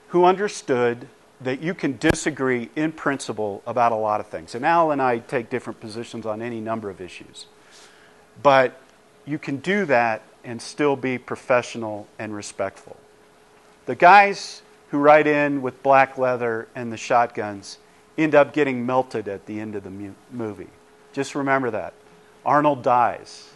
who understood that you can disagree in principle about a lot of things. And Al and I take different positions on any number of issues. But you can do that and still be professional and respectful. The guys who ride in with black leather and the shotguns end up getting melted at the end of the movie. Just remember that. Arnold dies.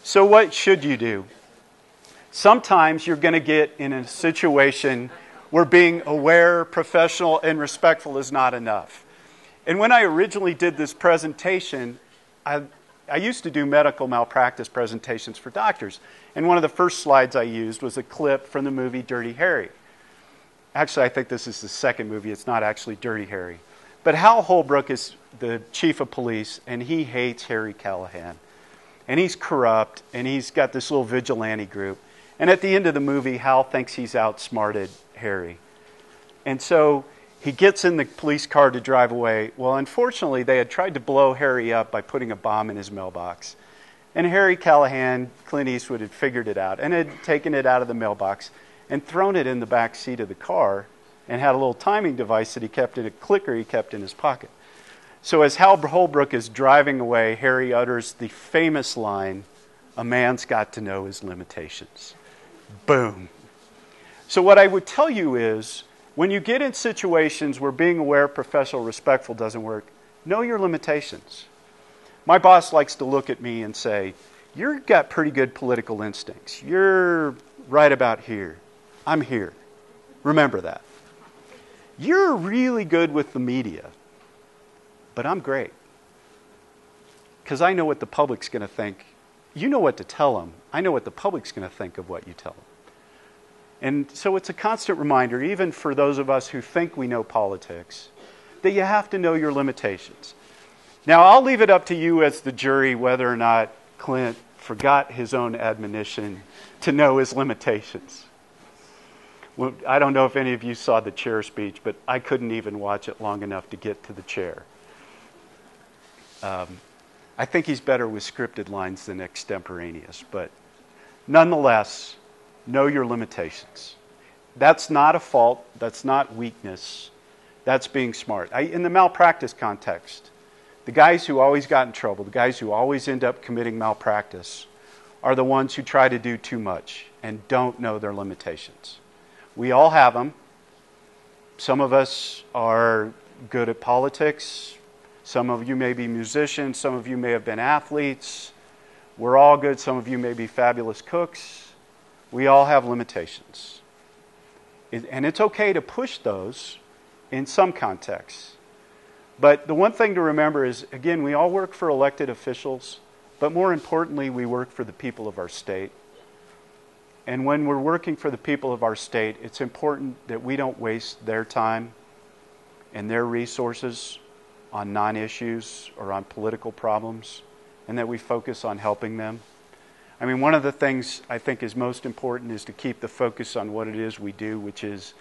So what should you do? Sometimes you're going to get in a situation where being aware, professional, and respectful is not enough. And when I originally did this presentation, I used to do medical malpractice presentations for doctors. And one of the first slides I used was a clip from the movie Dirty Harry. Actually, I think this is the second movie. It's not actually Dirty Harry. But Hal Holbrook is the chief of police, and he hates Harry Callahan. And he's corrupt, and he's got this little vigilante group. And at the end of the movie, Hal thinks he's outsmarted Harry. And so he gets in the police car to drive away. Well, unfortunately, they had tried to blow Harry up by putting a bomb in his mailbox. And Harry Callahan, Clint Eastwood, had figured it out and had taken it out of the mailbox and thrown it in the back seat of the car and had a little timing device that he kept in a clicker he kept in his pocket. So as Hal Holbrook is driving away, Harry utters the famous line, "A man's got to know his limitations." Boom. So what I would tell you is, when you get in situations where being aware, professional, respectful doesn't work, know your limitations. My boss likes to look at me and say, "You've got pretty good political instincts. You're right about here. I'm here. Remember that. You're really good with the media, but I'm great. Because I know what the public's going to think. You know what to tell them. I know what the public's going to think of what you tell them." And so it's a constant reminder, even for those of us who think we know politics, that you have to know your limitations. Now, I'll leave it up to you as the jury whether or not Clint forgot his own admonition to know his limitations. Well, I don't know if any of you saw the chair speech, but I couldn't even watch it long enough to get to the chair. I think he's better with scripted lines than extemporaneous, but nonetheless, know your limitations. That's not a fault. That's not weakness. That's being smart. In the malpractice context, the guys who always got in trouble, the guys who always end up committing malpractice, are the ones who try to do too much and don't know their limitations. We all have them. Some of us are good at politics. Some of you may be musicians. Some of you may have been athletes. We're all good. Some of you may be fabulous cooks. We all have limitations. And it's okay to push those in some contexts. But the one thing to remember is, again, we all work for elected officials, but more importantly, we work for the people of our state. And when we're working for the people of our state, it's important that we don't waste their time and their resources on non-issues or on political problems, and that we focus on helping them. I mean, one of the things I think is most important is to keep the focus on what it is we do, which is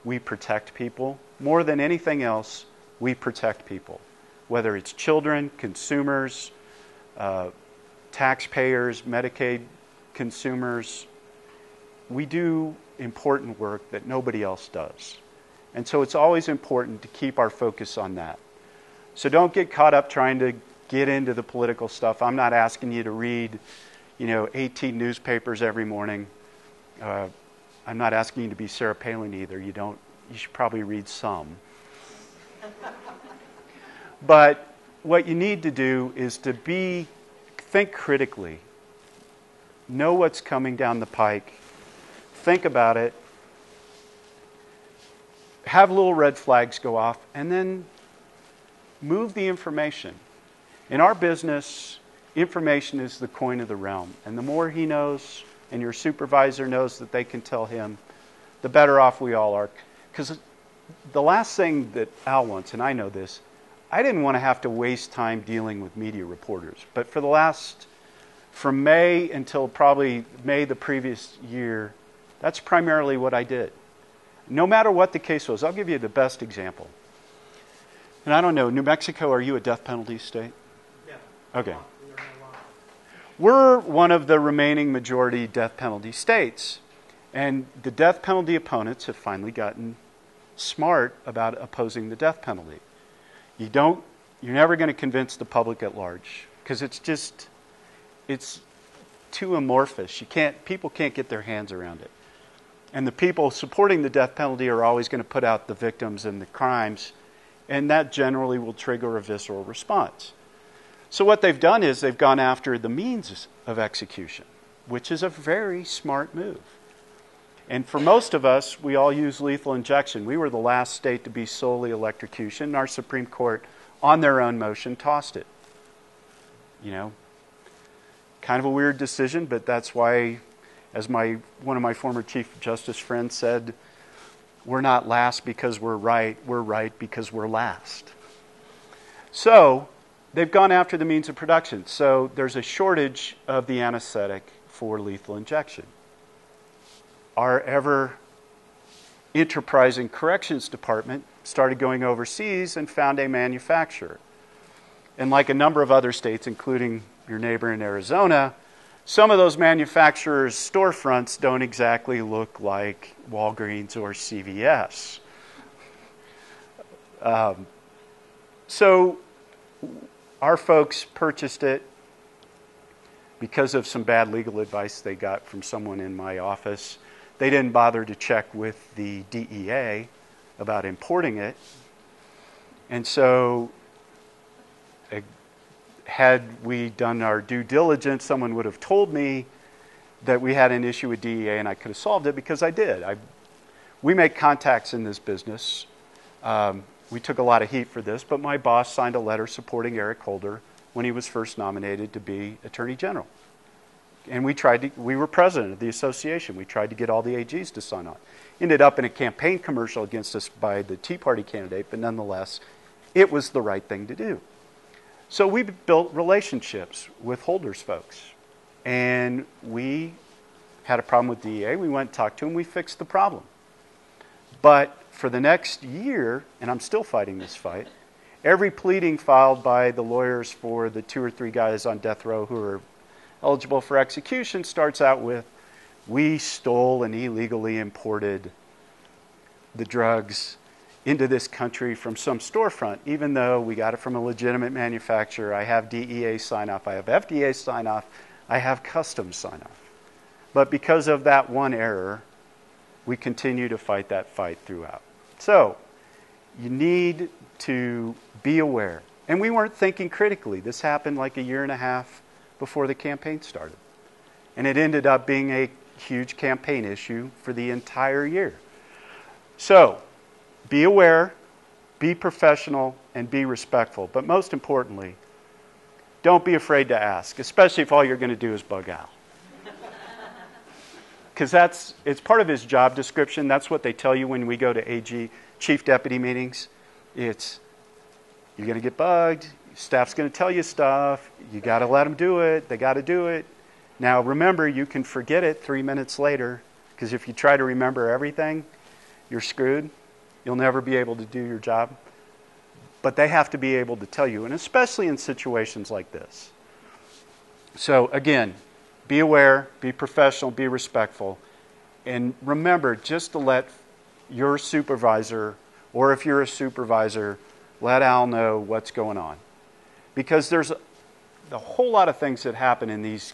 we protect people. More than anything else, we protect people. Whether it's children, consumers, taxpayers, Medicaid consumers, we do important work that nobody else does. And so it's always important to keep our focus on that. So don't get caught up trying to get into the political stuff. I'm not asking you to read 18 newspapers every morning. I'm not asking you to be Sarah Palin either. You should probably read some. But what you need to do is to think critically. Know what's coming down the pike. Think about it. Have little red flags go off, and then move the information. In our business, information is the coin of the realm. And the more he knows and your supervisor knows that they can tell him, the better off we all are. Because the last thing that Al wants, and I know this, I didn't want to have to waste time dealing with media reporters. But from May until probably May the previous year, that's primarily what I did. No matter what the case was. I'll give you the best example. And I don't know, New Mexico, are you a death penalty state? Yeah. Okay. We're one of the remaining majority death penalty states. And the death penalty opponents have finally gotten smart about opposing the death penalty. You're never going to convince the public at large because it's too amorphous. People can't get their hands around it. And the people supporting the death penalty are always going to put out the victims and the crimes, and that generally will trigger a visceral response. So what they've done is they've gone after the means of execution, which is a very smart move. And for most of us, we all use lethal injection. We were the last state to be solely electrocution. Our Supreme Court, on their own motion, tossed it. Kind of a weird decision, but that's why, as one of my former Chief Justice friends said, we're not last because we're right because we're last. So they've gone after the means of production. So there's a shortage of the anesthetic for lethal injection. Our ever-enterprising corrections department started going overseas and found a manufacturer. And like a number of other states, including your neighbor in Arizona, some of those manufacturers' storefronts don't exactly look like Walgreens or CVS. So our folks purchased it because of some bad legal advice they got from someone in my office. They didn't bother to check with the DEA about importing it. And so had we done our due diligence, someone would have told me that we had an issue with DEA and I could have solved it because I did. We make contacts in this business. We took a lot of heat for this, but my boss signed a letter supporting Eric Holder when he was first nominated to be Attorney General. And we were president of the association. We tried to get all the AGs to sign on. Ended up in a campaign commercial against us by the Tea Party candidate, but nonetheless, it was the right thing to do. So we built relationships with Holder's folks. And we had a problem with DEA. We went and talked to them. We fixed the problem. But for the next year, and I'm still fighting this fight, every pleading filed by the lawyers for the 2 or 3 guys on death row who are eligible for execution starts out with, we stole and illegally imported the drugs into this country from some storefront, even though we got it from a legitimate manufacturer. I have DEA sign-off, I have FDA sign-off, I have customs sign-off. But because of that one error, we continue to fight that fight throughout. So, you need to be aware. And we weren't thinking critically. This happened like a year and a half before the campaign started. And it ended up being a huge campaign issue for the entire year. So, be aware, be professional, and be respectful. But most importantly, don't be afraid to ask, especially if all you're going to do is bug Al. Because it's part of his job description. That's what they tell you when we go to AG chief deputy meetings. It's, you're going to get bugged, staff's going to tell you stuff, you got to let them do it, they got to do it. Now remember, you can forget it 3 minutes later, because if you try to remember everything, you're screwed. You'll never be able to do your job. But they have to be able to tell you, and especially in situations like this. So again, be aware, be professional, be respectful, and remember just to let your supervisor, or if you're a supervisor, let Al know what's going on. Because there's a whole lot of things that happen in these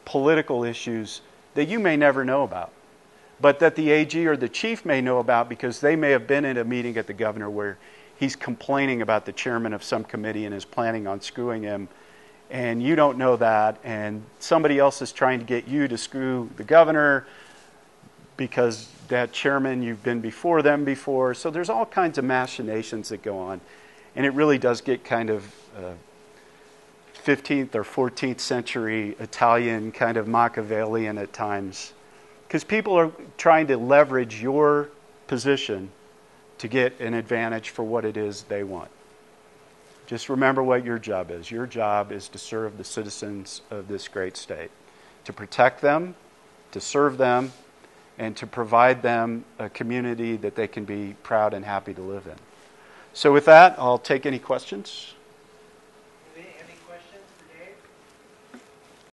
political issues that you may never know about, but that the AG or the chief may know about because they may have been in a meeting at the governor where he's complaining about the chairman of some committee and is planning on screwing him, and you don't know that, and somebody else is trying to get you to screw the governor because that chairman, you've been before them before. So there's all kinds of machinations that go on, and it really does get kind of 15th or 14th century Italian, kind of Machiavellian at times, because people are trying to leverage your position to get an advantage for what it is they want. Just remember what your job is. Your job is to serve the citizens of this great state, to protect them, to serve them, and to provide them a community that they can be proud and happy to live in. So with that, I'll take any questions.